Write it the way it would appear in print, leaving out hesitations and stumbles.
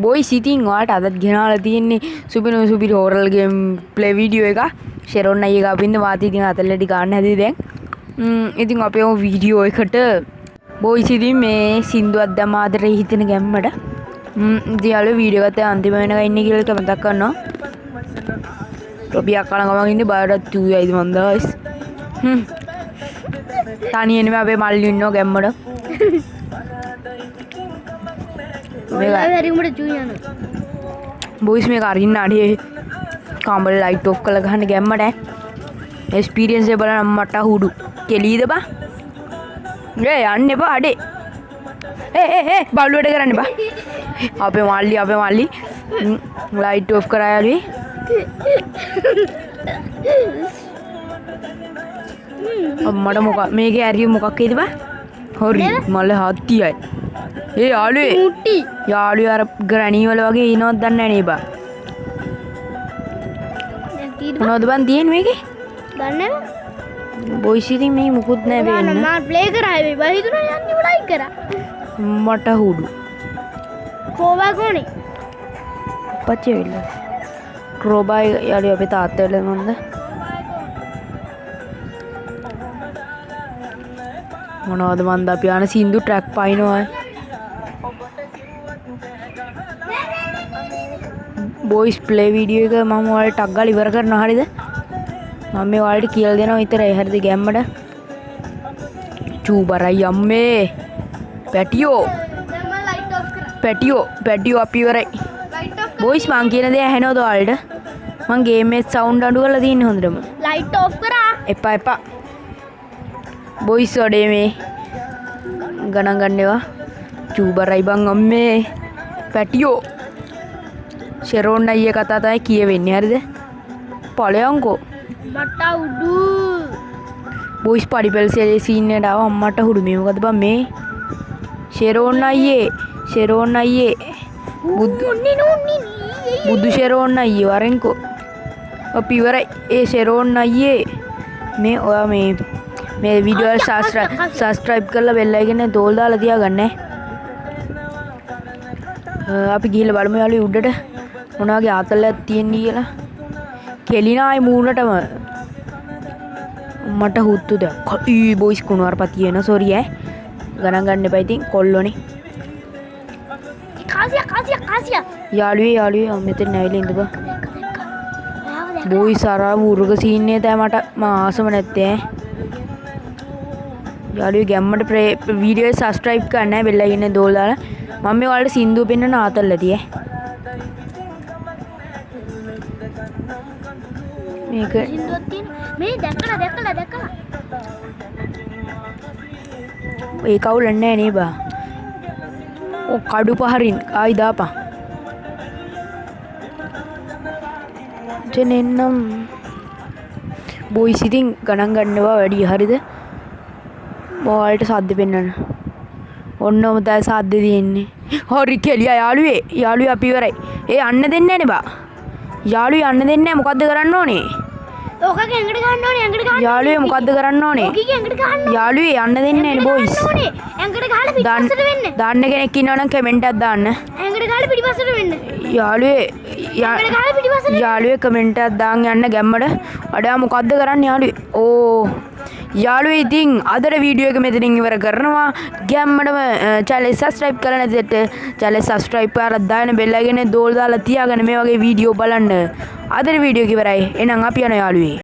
Boys ඉතින් ඔයාලට අදත් ගෙනාලා තියෙන්නේ සුපිරි හොරල් ගේම් ප්ලේ වීඩියෝ එක. ෂෙරොන් අයියා ගාවින්ද වාති ඉතින් අතල්ලටි ගන්න හැදී දැන්. ඉතින් අපේ ඔය වීඩියෝ එකට බොයිස් ඉතින් මේ සින්දුවක් දැම්මා ආදරේ හිතෙන ගැම්මට. ඉතින් යාළුවෝ වීඩියෝ එකත් අන්තිම වෙනකන් ඉන්නේ කියලා එක මතක් කරනවා. ටොපියක් කන ගමන් ඉන්නේ බයඩත් ඌයිද මන් දාස්. තනියෙන්ම අපේ මල්ලි ඉන්නව ගැම්මට. බොයිස් මේක අරින්න අඩේ කාමර ලයිට් ඔෆ් කරලා ගහන්න ගැම්මට එක්ස්පීරියන්ස් එක බලන්න මට හුඩු කෙලීද බා යන්න එපා අඩේ බලුවට කරන්න එපා අපේ මල්ලි ලයිට් ඔෆ් කරා යාළුවේ මට මොකක් මේකේ ඇරිය මොකක් වේද බා හොරි මල්ල හත්තියයි යාළුවේ අර ග්‍රැනී වල වගේ ඉනවත් දන්නේ නැහැ නේ බා මොනවද බන් තියෙන්නේ මේකේ දන්නේ නැහැ බොයිස් ඉතින් මේ මුකුත් නැහැ වෙන්න මම ප්ලේ කරා මේ බා හිතුණා යන්නේ ලයික් කරා මට හුඩු කොවා කොනේ පච්චේ වෙන්න ක්‍රෝබා යාළුවා අපේ තාත්තා වෙල මොන්ද මොනවද මන්ද අපි ආන සින්දු ට්‍රැක් පයින්නවා බොයිස් ප්ලේ වීඩියෝ එක මම ඔයාලට ටග් ගාලා ඉවර කරනවා හරියද මම මේ ඔයාලට කියලා දෙනවා විතරයි හරියද ගැම්මට චූබරයි අම්මේ පැටියෝ අපි ඉවරයි බොයිස් මං කියන දේ ඇහෙනවද ඔයාලට මං ගේම් එකේ සවුන්ඩ් අඩු කරලා තියන්නේ හොඳටම ලයිට් ඔෆ් කරා එපා බොයිස් ඔඩේ මේ ගණන් ගන්නවා චූබරයි බං අම්මේ පැටියෝ ෂෙරොන් අයියේ කතා තමයි කියවෙන්නේ හරිද ඵලයන්කෝ මට උඩු බොයිස් පඩිපෙල් සීන් එකට ආව අම්මට හුඩු මේ මොකද බං මේ ෂෙරොන් අයියේ බුදු ෂෙරොන් අයියේ වරෙන්කෝ අපි ඉවරයි ඒ ෂෙරොන් අයියේ මේ ඔයා මේ වීඩියෝ එක සබස්ක්‍රයිබ් කරලා බෙල් එකෙන් දෝල් දාලා තියාගන්න අපි ගිහලා බලමු යාළුවෝ උඩට මොනවාගේ ආතල්ලක් තියෙන්නේ කියලා කෙලිනායි මූණටම මට හුත්තු දැක්කා ඊ බොයිස් කුණුවarpa තියෙන සෝරි ගණන් ගන්න එපා ඉතින් කොල්ලෝනේ කාසියා යාළුවේ මෙතන නැවිලා ඉඳපන් බොයිස් අර වුරුග සීන් එක තමයි මම ආසම නැත්තේ යාළුවේ ගැම්මට වීඩියෝ එක සබස්ක්‍රයිබ් කරන්න බෙල් එකෙන් දෝල් දාලා මම මේ ඔයාලට සින්දුව පෙන්නන ආතල්ලදී මේක සින්දුවක් තියෙන මේ දැක්කලා ඒ කවුල නැහැ නේ බා ඔය කඩු පහරින් ආයි දාපන් ජනෙන්නම් බොයිස් ඉතින් ගණන් ගන්නවා වැඩි හරිද ඔයාලට සද්ද පෙන්නන්න ඔන්නම තමයි සද්ද තියෙන්නේ හරි කෙලියා යාළුවේ අපි ඉවරයි ඒ යන්න දෙන්නේ නැහැ නේ බා යාළුවෝ යන්න දෙන්නේ නැහැ මොකද්ද කරන්න ඕනේ ඕකගේ ඇඟට ගන්න ඕනේ යාළුවේ මොකද්ද කරන්න ඕනේ ඕකගේ ඇඟට ගන්න යාළුවේ යන්න දෙන්නේ නැහැ නේ බොයිස් ඇඟට ගහලා පිටිපස්සට වෙන්න දාන්න කෙනෙක් ඉන්නවනම් කමෙන්ට් එකක් දාන්න ඇඟට ගහලා පිටිපස්සට වෙන්න යාළුවේ කමෙන්ට් එකක් දාන් යන්න ගැම්මට වඩා මොකද්ද කරන්න යාළුවේ යාළුවෝ ඉතින් අදට වීඩියෝ එක මෙතනින් ඉවර කරනවා ගැම්මටම channel subscribe කරලා නැතිට channel subscribe කරලා දාන්න බෙල් එකෙන් දෝල් දාලා තියාගන්න මේ වගේ වීඩියෝ බලන්න අදට වීඩියෝ එක ඉවරයි එහෙනම් අපි යනවා යාළුවේ